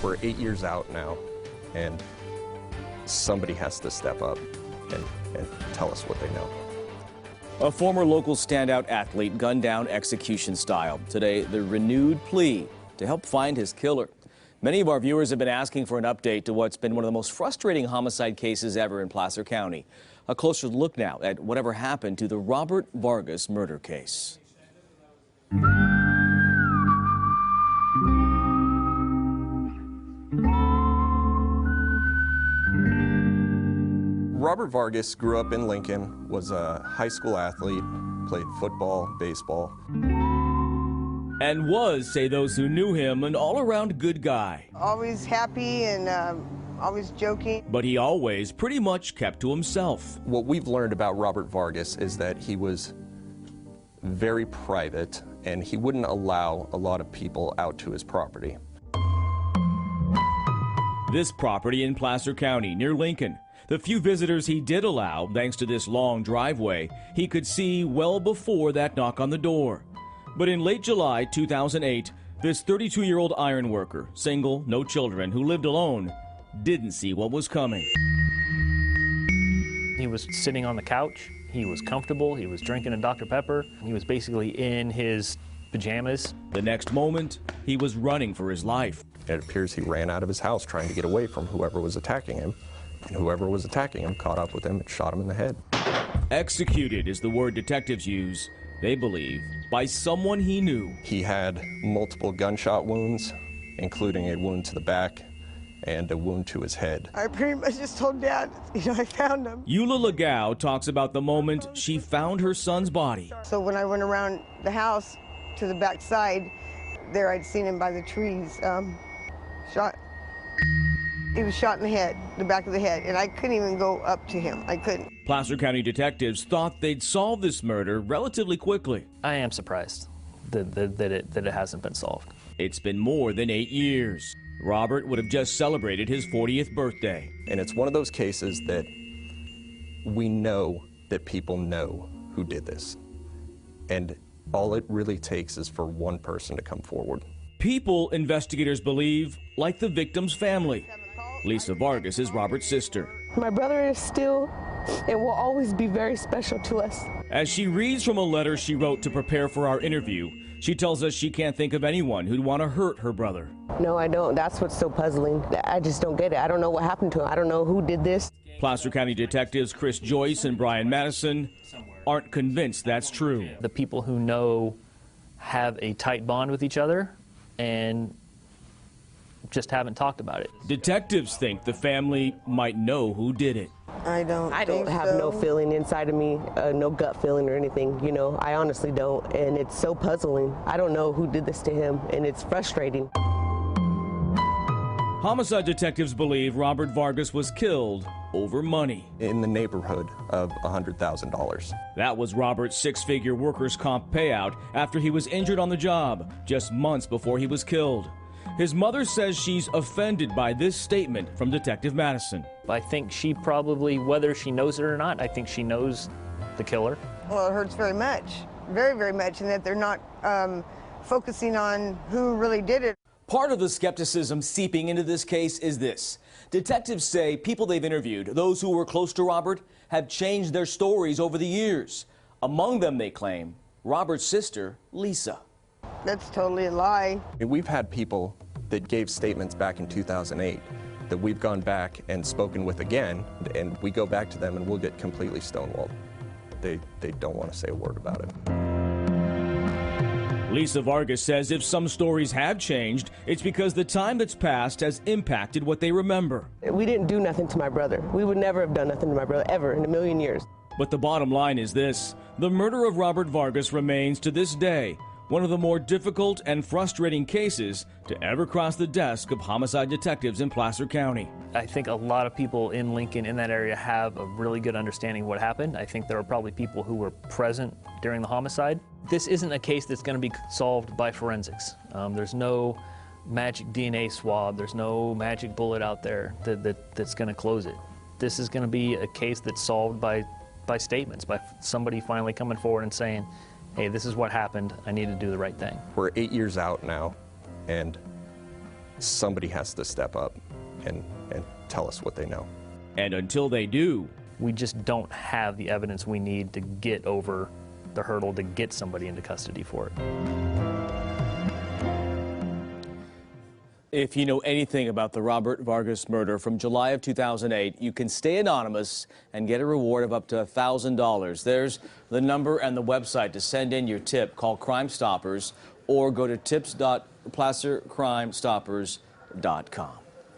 We're 8 years out now, and somebody has to step up and tell us what they know. A former local standout athlete gunned down execution style. Today, the renewed plea to help find his killer. Many of our viewers have been asking for an update to what's been one of the most frustrating homicide cases ever in Placer County. A closer look now at whatever happened to the Robert Vargas murder case. Robert Vargas grew up in Lincoln, was a high school athlete, played football, baseball. And was, say those who knew him, an all-around good guy. Always happy and always joking. But he always pretty much kept to himself. What we've learned about Robert Vargas is that he was very private and he wouldn't allow a lot of people out to his property. This property in Placer County, near Lincoln. The few visitors he did allow, thanks to this long driveway, he could see well before that knock on the door. But in late July 2008, this 32-year-old iron worker, single, no children, who lived alone, didn't see what was coming. He was sitting on the couch. He was comfortable. He was drinking a Dr. Pepper. He was basically in his pajamas. The next moment, he was running for his life. It appears he ran out of his house trying to get away from whoever was attacking him. And whoever was attacking him caught up with him and shot him in the head. Executed is the word detectives use, they believe, by someone he knew. He had multiple gunshot wounds, including a wound to the back and a wound to his head. I pretty much just told Dad, I found him. Eula Legao talks about the moment she found her son's body. So when I went around the house to the back side, there I'd seen him by the trees, shot. He was shot in the head, the back of the head, and I couldn't even go up to him. I couldn't. Placer County detectives thought they'd solve this murder relatively quickly. I am surprised that it hasn't been solved. It's been more than 8 years. Robert would have just celebrated his 40th birthday. And it's one of those cases that we know that people know who did this. And all it really takes is for one person to come forward. People, investigators believe, like the victim's family. Lisa Vargas is Robert's sister. My brother is still and will always be very special to us. As she reads from a letter she wrote to prepare for our interview, she tells us she can't think of anyone who'd want to hurt her brother. No, I don't. That's what's so puzzling. I just don't get it. I don't know what happened to him. I don't know who did this. Placer County detectives Chris Joyce and Brian Madison aren't convinced that's true. The people who know have a tight bond with each other and just haven't talked about it. Detectives think the family might know who did it. I don't have no feeling inside of me, no gut feeling or anything, you know. I honestly don't, and it's so puzzling. I don't know who did this to him, and it's frustrating. Homicide detectives believe Robert Vargas was killed over money. In the neighborhood of $100,000. That was Robert's six-figure workers' comp payout after he was injured on the job, just months before he was killed. His mother says she's offended by this statement from Detective Madison. I think she probably, whether she knows it or not, I think she knows the killer. Well, it hurts very much, very, very much, and that they're not focusing on who really did it. Part of the skepticism seeping into this case is this. Detectives say people they've interviewed, those who were close to Robert, have changed their stories over the years. Among them, they claim, Robert's sister, Lisa. That's totally a lie. We've had people that gave statements back in 2008 that we've gone back and spoken with again, and we go back to them and we'll get completely stonewalled. They don't want to say a word about it. Lisa Vargas says if some stories have changed, it's because the time that's passed has impacted what they remember. We didn't do nothing to my brother. We would never have done nothing to my brother, ever, in a million years. But the bottom line is this. The murder of Robert Vargas remains, to this day, one of the more difficult and frustrating cases to ever cross the desk of homicide detectives in Placer County. I think a lot of people in Lincoln, in that area, have a really good understanding of what happened. I think there are probably people who were present during the homicide. This isn't a case that's going to be solved by forensics. There's no magic DNA swab. There's no magic bullet out there that's going to close it. This is going to be a case that's solved by statements, by somebody finally coming forward and saying, hey, this is what happened, I need to do the right thing. We're 8 years out now, and somebody has to step up and tell us what they know. And until they do, we just don't have the evidence we need to get over the hurdle to get somebody into custody for it. if you know anything about the Robert Vargas murder from July of 2008, you can stay anonymous and get a reward of up to $1,000. There's the number and the website to send in your tip. Call Crime Stoppers or go to tips.placercrimestoppers.com.